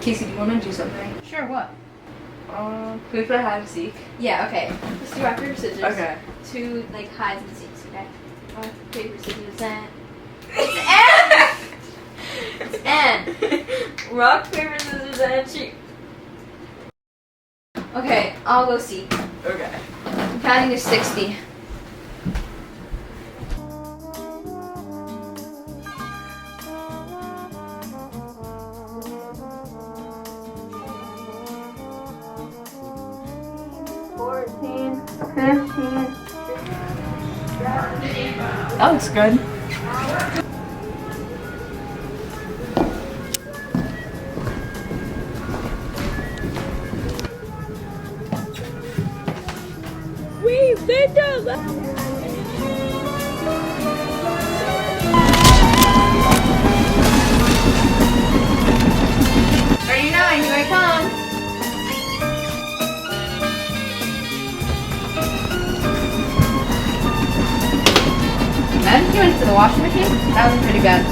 Kasey, do you want to do something? Sure, what? Can we play hide and seek? Yeah, okay. Let's do rock, paper, scissors. Okay. Two, like, hides and seeks, okay? Rock, paper, scissors, and... It's N! Rock, paper, scissors, and sheep. Okay, I'll go seek. Okay. I'm counting to 60. That looks good. We did it! Ready, 9, here I come. Imagine if you went to the washing machine. That was pretty bad.